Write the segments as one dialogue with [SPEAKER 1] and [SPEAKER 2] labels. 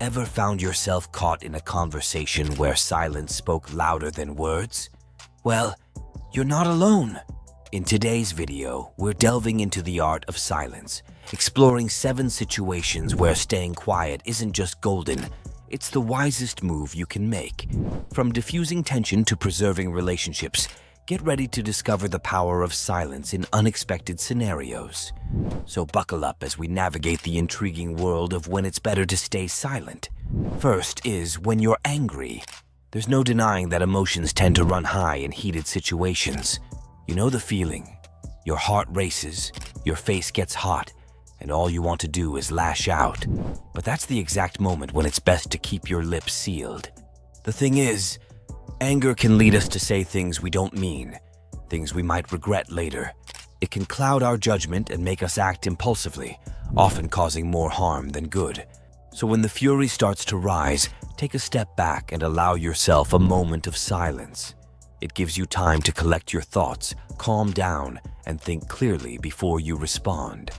[SPEAKER 1] Ever found yourself caught in a conversation where silence spoke louder than words? Well, you're not alone. In today's video, we're delving into the art of silence, exploring 7 situations where staying quiet isn't just golden, it's the wisest move you can make. From diffusing tension to preserving relationships, get ready to discover the power of silence in unexpected scenarios. So buckle up as we navigate the intriguing world of when it's better to stay silent. First is when you're angry. There's no denying that emotions tend to run high in heated situations. You know the feeling. Your heart races, your face gets hot, and all you want to do is lash out. But that's the exact moment when it's best to keep your lips sealed. The thing is, anger can lead us to say things we don't mean, things we might regret later. It can cloud our judgment and make us act impulsively, often causing more harm than good. So when the fury starts to rise, take a step back and allow yourself a moment of silence. It gives you time to collect your thoughts, calm down, and think clearly before you respond.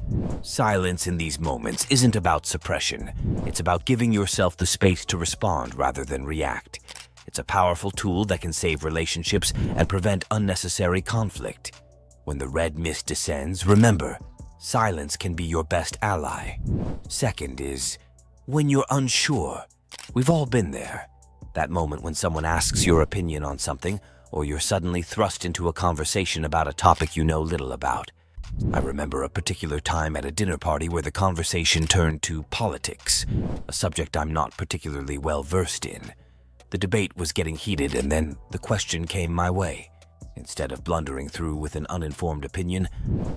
[SPEAKER 1] Silence in these moments isn't about suppression. It's about giving yourself the space to respond rather than react. It's a powerful tool that can save relationships and prevent unnecessary conflict. When the red mist descends, remember, silence can be your best ally. Second is when you're unsure. We've all been there. That moment when someone asks your opinion on something, or you're suddenly thrust into a conversation about a topic you know little about. I remember a particular time at a dinner party where the conversation turned to politics, a subject I'm not particularly well versed in. The debate was getting heated, and then the question came my way. Instead of blundering through with an uninformed opinion,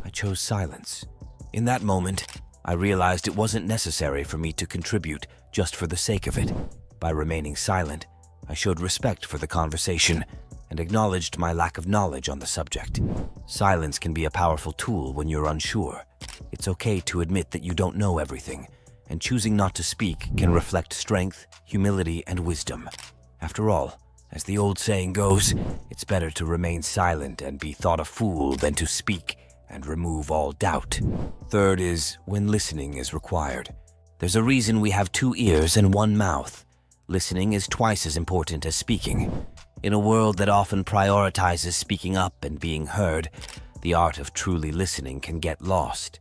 [SPEAKER 1] I chose silence. In that moment, I realized it wasn't necessary for me to contribute just for the sake of it. By remaining silent, I showed respect for the conversation and acknowledged my lack of knowledge on the subject. Silence can be a powerful tool when you're unsure. It's okay to admit that you don't know everything, and choosing not to speak can reflect strength, humility, and wisdom. After all, as the old saying goes, it's better to remain silent and be thought a fool than to speak and remove all doubt. Third is when listening is required. There's a reason we have 2 ears and 1 mouth. Listening is twice as important as speaking. In a world that often prioritizes speaking up and being heard, the art of truly listening can get lost.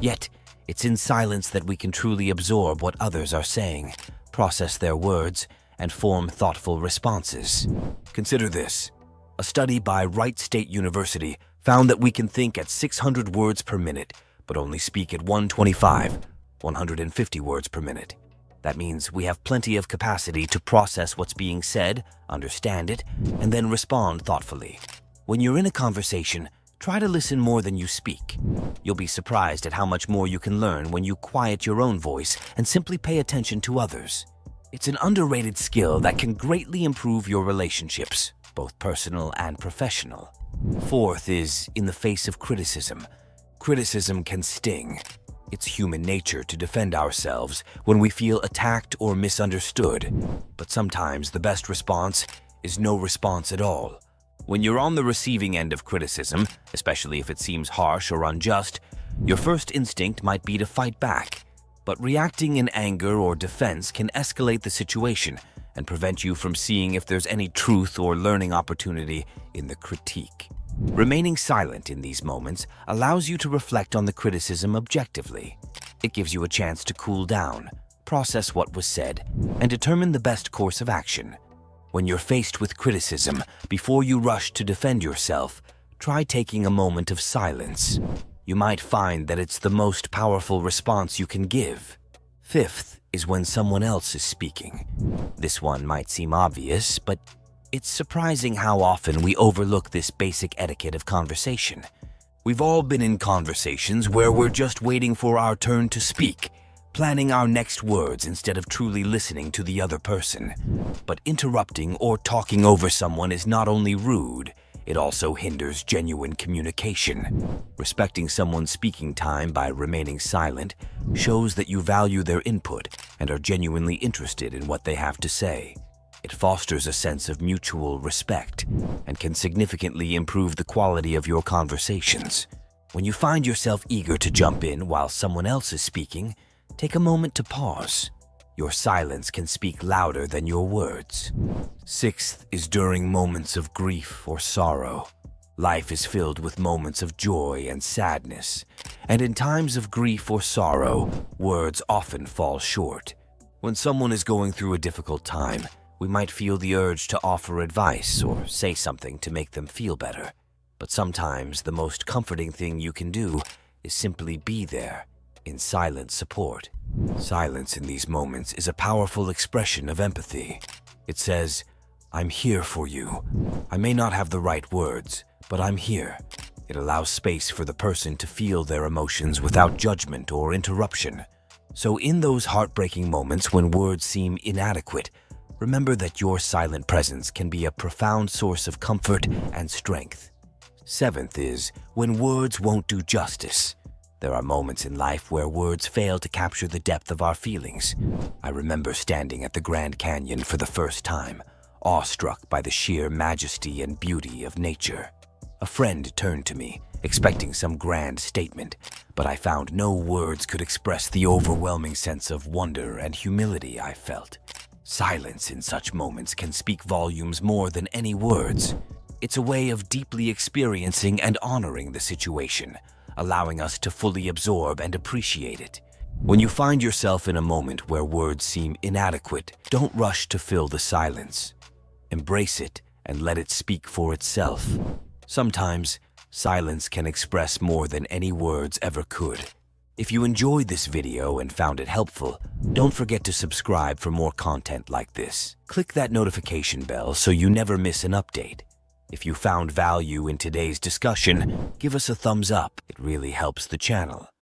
[SPEAKER 1] Yet, it's in silence that we can truly absorb what others are saying, process their words, and form thoughtful responses. Consider this. A study by Wright State University found that we can think at 600 words per minute, but only speak at 150 words per minute. That means we have plenty of capacity to process what's being said, understand it, and then respond thoughtfully. When you're in a conversation, try to listen more than you speak. You'll be surprised at how much more you can learn when you quiet your own voice and simply pay attention to others. It's an underrated skill that can greatly improve your relationships, both personal and professional. Fourth is in the face of criticism. Criticism can sting. It's human nature to defend ourselves when we feel attacked or misunderstood. But sometimes the best response is no response at all. When you're on the receiving end of criticism, especially if it seems harsh or unjust, your first instinct might be to fight back. But reacting in anger or defense can escalate the situation and prevent you from seeing if there's any truth or learning opportunity in the critique. Remaining silent in these moments allows you to reflect on the criticism objectively. It gives you a chance to cool down, process what was said, and determine the best course of action. When you're faced with criticism, before you rush to defend yourself, try taking a moment of silence. You might find that it's the most powerful response you can give. Fifth is when someone else is speaking. This one might seem obvious, but it's surprising how often we overlook this basic etiquette of conversation. We've all been in conversations where we're just waiting for our turn to speak, planning our next words instead of truly listening to the other person. But interrupting or talking over someone is not only rude, it also hinders genuine communication. Respecting someone's speaking time by remaining silent shows that you value their input and are genuinely interested in what they have to say. It fosters a sense of mutual respect and can significantly improve the quality of your conversations. When you find yourself eager to jump in while someone else is speaking, take a moment to pause. Your silence can speak louder than your words. Sixth is during moments of grief or sorrow. Life is filled with moments of joy and sadness, and in times of grief or sorrow, words often fall short. When someone is going through a difficult time, we might feel the urge to offer advice or say something to make them feel better. But sometimes the most comforting thing you can do is simply be there in silent support. Silence in these moments is a powerful expression of empathy. It says, "I'm here for you. I may not have the right words, but I'm here." It allows space for the person to feel their emotions without judgment or interruption. So in those heartbreaking moments when words seem inadequate, remember that your silent presence can be a profound source of comfort and strength. Seventh is when words won't do justice. There are moments in life where words fail to capture the depth of our feelings. I remember standing at the Grand Canyon for the first time, awestruck by the sheer majesty and beauty of nature. A friend turned to me, expecting some grand statement, but I found no words could express the overwhelming sense of wonder and humility I felt. Silence in such moments can speak volumes more than any words. It's a way of deeply experiencing and honoring the situation, allowing us to fully absorb and appreciate it. When you find yourself in a moment where words seem inadequate, don't rush to fill the silence. Embrace it and let it speak for itself. Sometimes, silence can express more than any words ever could. If you enjoyed this video and found it helpful, don't forget to subscribe for more content like this. Click that notification bell so you never miss an update. If you found value in today's discussion, give us a thumbs up. It really helps the channel.